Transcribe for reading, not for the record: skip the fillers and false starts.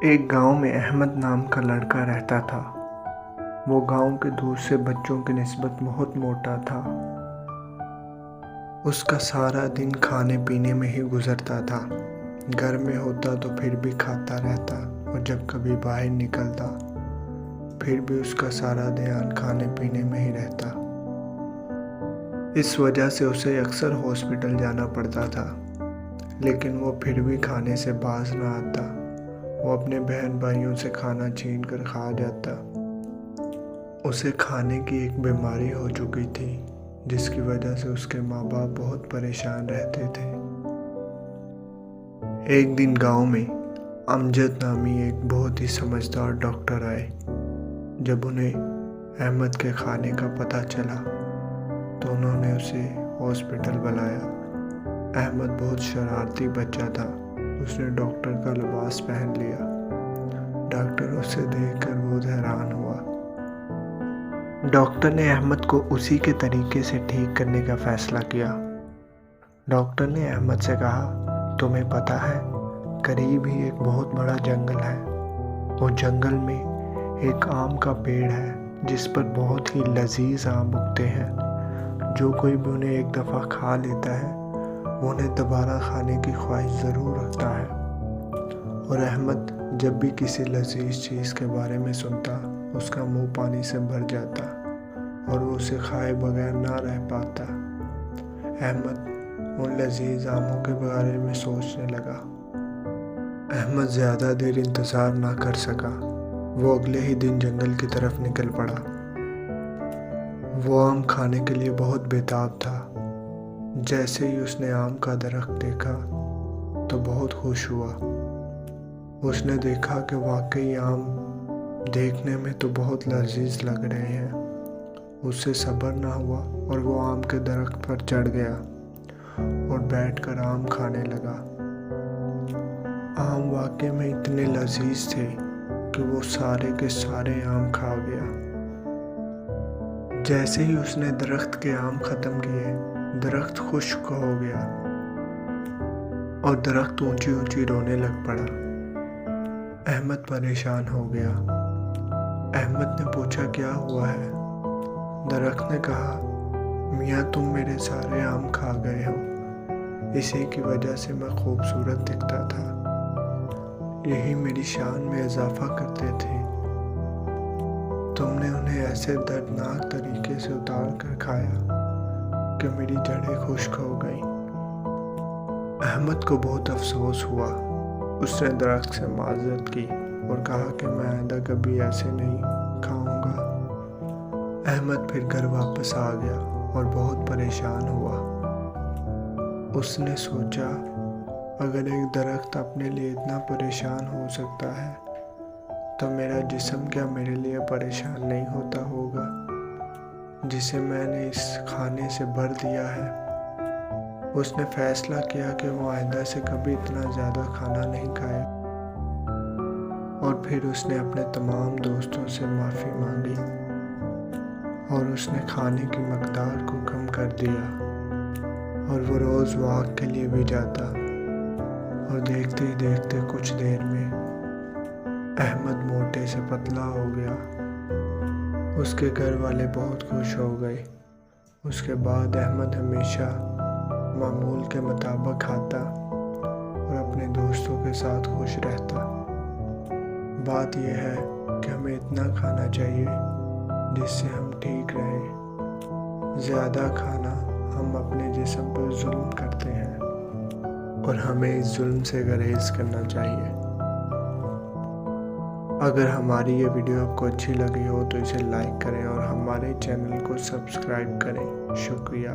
ایک گاؤں میں احمد نام کا لڑکا رہتا تھا۔ وہ گاؤں کے دوسرے بچوں کی نسبت بہت موٹا تھا۔ اس کا سارا دن کھانے پینے میں ہی گزرتا تھا۔ گھر میں ہوتا تو پھر بھی کھاتا رہتا، اور جب کبھی باہر نکلتا پھر بھی اس کا سارا دھیان کھانے پینے میں ہی رہتا۔ اس وجہ سے اسے اکثر ہاسپٹل جانا پڑتا تھا، لیکن وہ پھر بھی کھانے سے باز نہ آتا۔ وہ اپنے بہن بھائیوں سے کھانا چھین کر کھا جاتا۔ اسے کھانے کی ایک بیماری ہو چکی تھی، جس کی وجہ سے اس کے ماں باپ بہت پریشان رہتے تھے۔ ایک دن گاؤں میں امجد نامی ایک بہت ہی سمجھدار ڈاکٹر آئے۔ جب انہیں احمد کے کھانے کا پتہ چلا تو انہوں نے اسے ہاسپٹل بلایا۔ احمد بہت شرارتی بچہ تھا۔ اس نے ڈاکٹر کا لباس پہن لیا۔ ڈاکٹر اسے دیکھ کر بہت حیران ہوا۔ ڈاکٹر نے احمد کو اسی کے طریقے سے ٹھیک کرنے کا فیصلہ کیا۔ ڈاکٹر نے احمد سے کہا، تمہیں پتہ ہے قریب ہی ایک بہت بڑا جنگل ہے۔ وہ جنگل میں ایک آم کا پیڑ ہے جس پر بہت ہی لذیذ آم اگتے ہیں۔ جو کوئی بھی انہیں ایک دفعہ کھا لیتا ہے وہ انہیں دوبارہ کھانے کی خواہش ضرور رکھتا ہے۔ اور احمد جب بھی کسی لذیذ چیز کے بارے میں سنتا اس کا منہ پانی سے بھر جاتا اور وہ اسے کھائے بغیر نہ رہ پاتا۔ احمد ان لذیذ آموں کے بارے میں سوچنے لگا۔ احمد زیادہ دیر انتظار نہ کر سکا۔ وہ اگلے ہی دن جنگل کی طرف نکل پڑا۔ وہ آم کھانے کے لیے بہت بےتاب تھا۔ جیسے ہی اس نے آم کا درخت دیکھا تو بہت خوش ہوا۔ اس نے دیکھا کہ واقعی آم دیکھنے میں تو بہت لذیذ لگ رہے ہیں۔ اس سے صبر نہ ہوا اور وہ آم کے درخت پر چڑھ گیا اور بیٹھ کر آم کھانے لگا۔ آم واقعی میں اتنے لذیذ تھے کہ وہ سارے کے سارے آم کھا گیا۔ جیسے ہی اس نے درخت کے آم ختم کیے، درخت خشک ہو گیا اور درخت اونچی اونچی رونے لگ پڑا۔ احمد پریشان ہو گیا۔ احمد نے پوچھا، کیا ہوا ہے؟ درخت نے کہا، میاں تم میرے سارے آم کھا گئے ہو، اسی کی وجہ سے میں خوبصورت دکھتا تھا، یہی میری شان میں اضافہ کرتے تھے۔ تم نے انہیں ایسے دردناک طریقے سے اتار کر کھایا کہ میری جڑیں خشک ہو گئیں۔ احمد کو بہت افسوس ہوا۔ اس نے درخت سے معذرت کی اور کہا کہ میں آئندہ کبھی ایسے نہیں کھاؤں گا۔ احمد پھر گھر واپس آ گیا اور بہت پریشان ہوا۔ اس نے سوچا، اگر ایک درخت اپنے لیے اتنا پریشان ہو سکتا ہے تو میرا جسم کیا میرے لیے پریشان نہیں ہوتا ہوگا، جسے میں نے اس کھانے سے بھر دیا ہے۔ اس نے فیصلہ کیا کہ وہ آئندہ سے کبھی اتنا زیادہ کھانا نہیں کھائے، اور پھر اس نے اپنے تمام دوستوں سے معافی مانگی اور اس نے کھانے کی مقدار کو کم کر دیا، اور وہ روز واک کے لیے بھی جاتا۔ اور دیکھتے ہی دیکھتے کچھ دیر میں احمد موٹے سے پتلا ہو گیا۔ اس کے گھر والے بہت خوش ہو گئے۔ اس کے بعد احمد ہمیشہ معمول کے مطابق کھاتا اور اپنے دوستوں کے ساتھ خوش رہتا۔ بات یہ ہے کہ ہمیں اتنا کھانا چاہیے جس سے ہم ٹھیک رہیں۔ زیادہ کھانا ہم اپنے جسم پر ظلم کرتے ہیں، اور ہمیں اس ظلم سے گریز کرنا چاہیے۔ اگر ہماری یہ ویڈیو آپ کو اچھی لگی ہو تو اسے لائک کریں اور ہمارے چینل کو سبسکرائب کریں۔ شکریہ۔